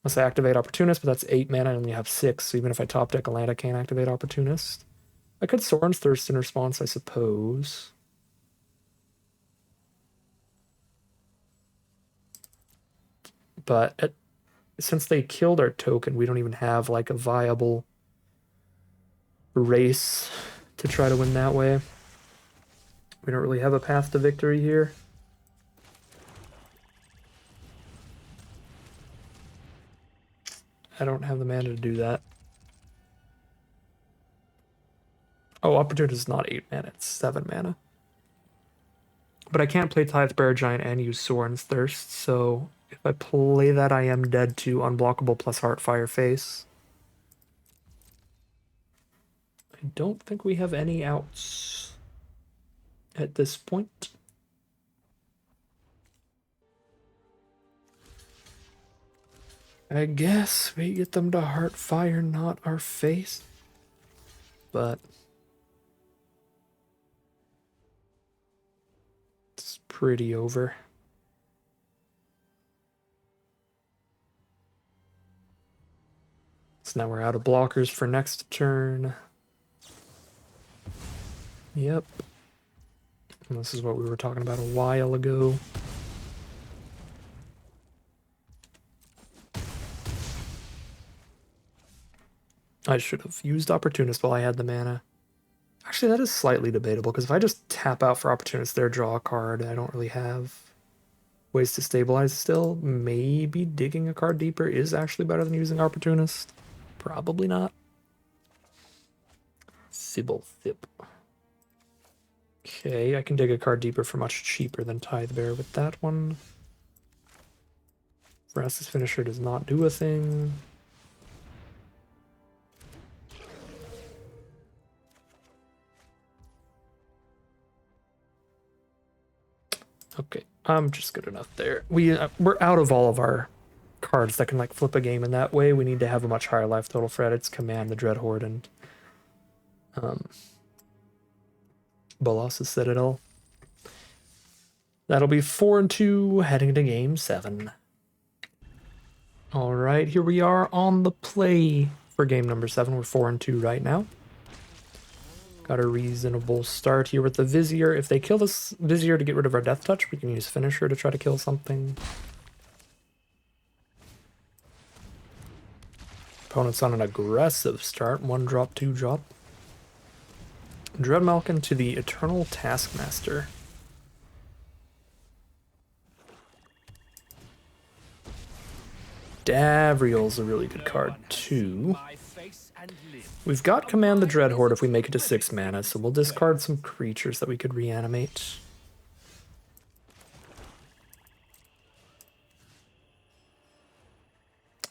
Unless I activate Opportunist, but that's 8 mana, I only have 6, so even if I top deck a land, I can't activate Opportunist. I could Sorin's Thirst in response, I suppose. But since they killed our token, we don't even have like a viable race to try to win that way. We don't really have a path to victory here. I don't have the mana to do that. Oh, Opportunity is not 8 mana, it's 7 mana. But I can't play Tidebearer Giant and use Sorin's Thirst, so if I play that, I am dead to unblockable plus Heartfire face. I don't think we have any outs at this point. I guess we get them to Heartfire, not our face. But it's pretty over. So now we're out of blockers for next turn. Yep. And this is what we were talking about a while ago. I should have used Opportunist while I had the mana. Actually, that is slightly debatable, because if I just tap out for Opportunist there, draw a card, I don't really have ways to stabilize still. Maybe digging a card deeper is actually better than using Opportunist. Probably not. Thibble. Okay, I can dig a card deeper for much cheaper than Tidebearer with that one. Vraska's Finisher does not do a thing. Okay, I'm just good enough there. We're out of all of our cards that can like flip a game in that way. We need to have a much higher life total for It's Command, the Dreadhorde, and Bolas' Citadel. That'll be 4-2 heading to game 7. All right, here we are on the play for game number 7. We're 4-2 right now. Got a reasonable start here with the Vizier. If they kill this Vizier to get rid of our Death Touch, we can use Finisher to try to kill something. Opponent's on an aggressive start. 1 drop, 2 drop. Dreadmalkin to the Eternal Taskmaster. Davriel's a really good card too. We've got Command the Dreadhorde if we make it to 6 mana, so we'll discard some creatures that we could reanimate.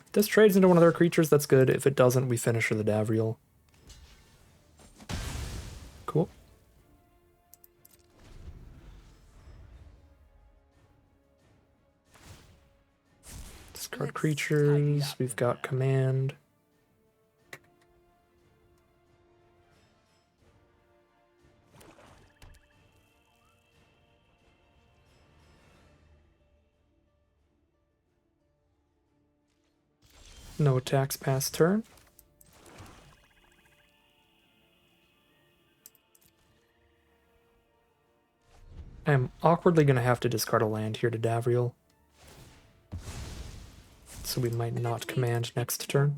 If this trades into one of their creatures, that's good. If it doesn't, we finish the Davriel. Cool. Discard creatures. We've got Command. No attacks past turn. I am awkwardly going to have to discard a land here to Davriel. So we might not command next turn.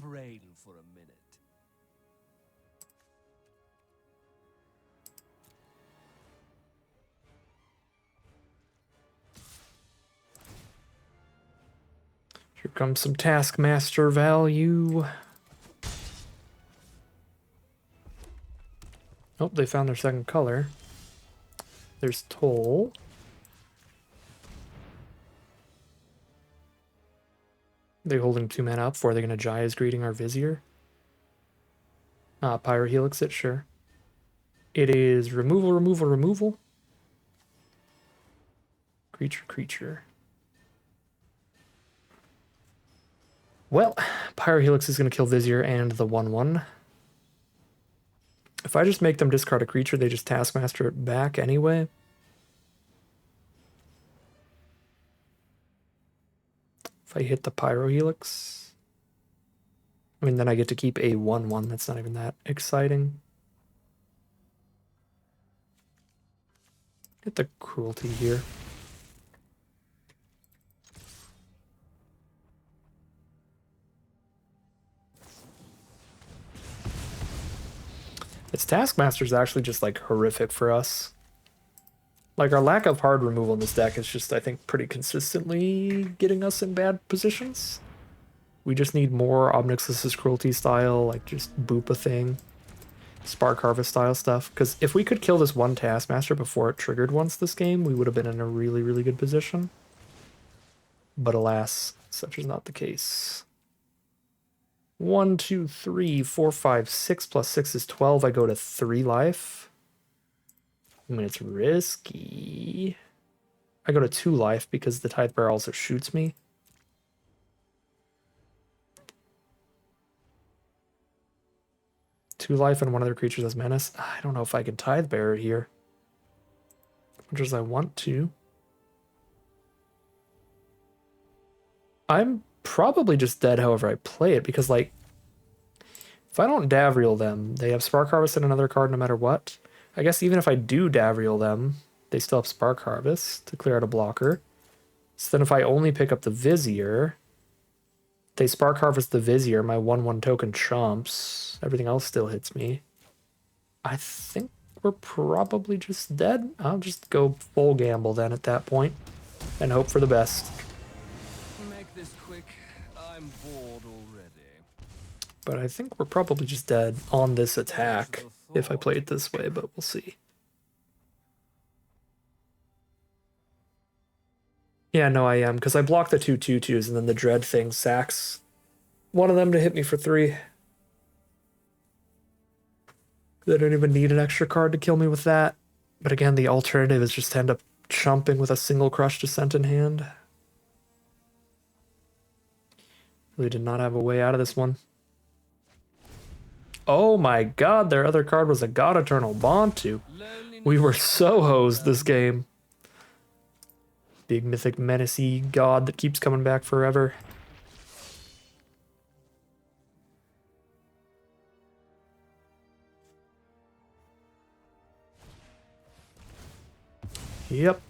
Here comes some Taskmaster value. Oh, they found their second color. There's Toll. They holding 2 mana up for. Are they going to Jaya's Greeting our Vizier? Pyrohelix it, sure. It is removal, removal, removal. Creature, creature. Well, Pyrohelix is going to kill Vizier and the 1/1. If I just make them discard a creature, they just Taskmaster it back anyway. If I hit the Pyrohelix, I mean, then I get to keep a 1/1. That's not even that exciting. Get the Cruelty here. Its Taskmaster is actually just like horrific for us. Like our lack of hard removal in this deck is just, I think, pretty consistently getting us in bad positions. We just need more Obnixlus's Cruelty style, like just boop a thing. Spark Harvest style stuff. Because if we could kill this one Taskmaster before it triggered once this game, we would have been in a really, really good position. But alas, such is not the case. 1, 2, 3, 4, 5, 6 plus 6 is 12. I go to 3 life. I mean, it's risky. I go to 2 life because the Tithe Bearer also shoots me. Two life and one of their creatures as menace. I don't know if I can Tithe Bearer here. As much as I want to. I'm probably just dead however I play it, because, like, if I don't Davriel them, they have Spark Harvest and another card no matter what. I guess even if I do Davriel them, they still have Spark Harvest to clear out a blocker. So then if I only pick up the Vizier, they Spark Harvest the Vizier, my 1/1 token chumps. Everything else still hits me. I think we're probably just dead. I'll just go full gamble then at that point and hope for the best. Make this quick. I'm bored already. But I think we're probably just dead on this attack if I play it this way, but we'll see. Yeah, no, I am, because I blocked the 2/2/2s and then the Dread thing sacks one of them to hit me for 3. They don't even need an extra card to kill me with that. But again, the alternative is just to end up chumping with a single Crush Descent in hand. Really did not have a way out of this one. Oh my god, their other card was a God Eternal Bontu. We were so hosed this game. Big mythic menacey god that keeps coming back forever. Yep.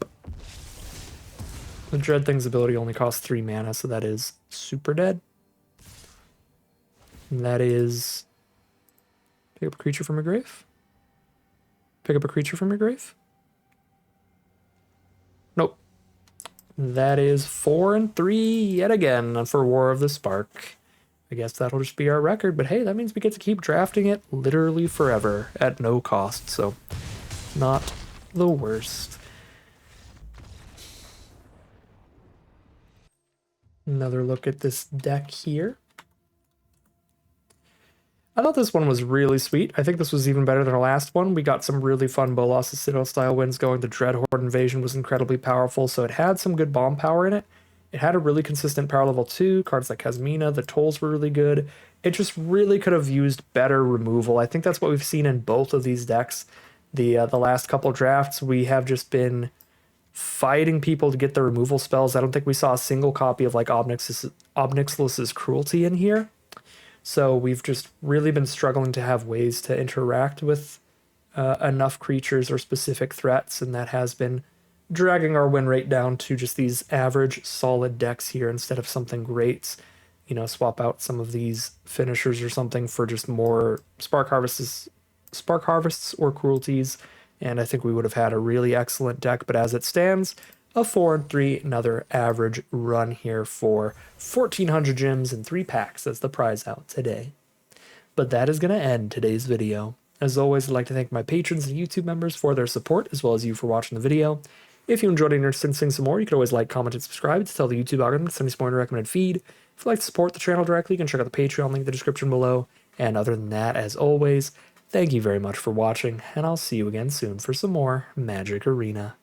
The Dread Thing's ability only costs 3 mana, so that is super dead. And that is... Pick up a creature from your grave? Pick up a creature from your grave? Nope. That is 4 and 3 yet again for War of the Spark. I guess that'll just be our record, but hey, that means we get to keep drafting it literally forever at no cost, so not the worst. Another look at this deck here. I thought this one was really sweet. I think this was even better than our last one. We got some really fun Bolas Citadel style wins going. The Dreadhorde Invasion was incredibly powerful, so it had some good bomb power in it. It had a really consistent power level 2. Cards like Kazmina, the tolls were really good. It just really could have used better removal. I think that's what we've seen in both of these decks. The last couple drafts, we have just been fighting people to get the removal spells. I don't think we saw a single copy of like Obnixlus's Cruelty in here. So we've just really been struggling to have ways to interact with enough creatures or specific threats, and that has been dragging our win rate down to just these average solid decks here instead of something great. Swap out some of these finishers or something for just more spark harvests or cruelties, and I think we would have had a really excellent deck. But as it stands, a 4-3, another average run here for 1,400 gems and 3 packs as the prize out today. But that is going to end today's video. As always, I'd like to thank my patrons and YouTube members for their support, as well as you for watching the video. If you enjoyed and are interested in seeing some more, you can always like, comment, and subscribe to tell the YouTube algorithm to send you some more in a recommended feed. If you'd like to support the channel directly, you can check out the Patreon link in the description below. And other than that, as always, thank you very much for watching, and I'll see you again soon for some more Magic Arena.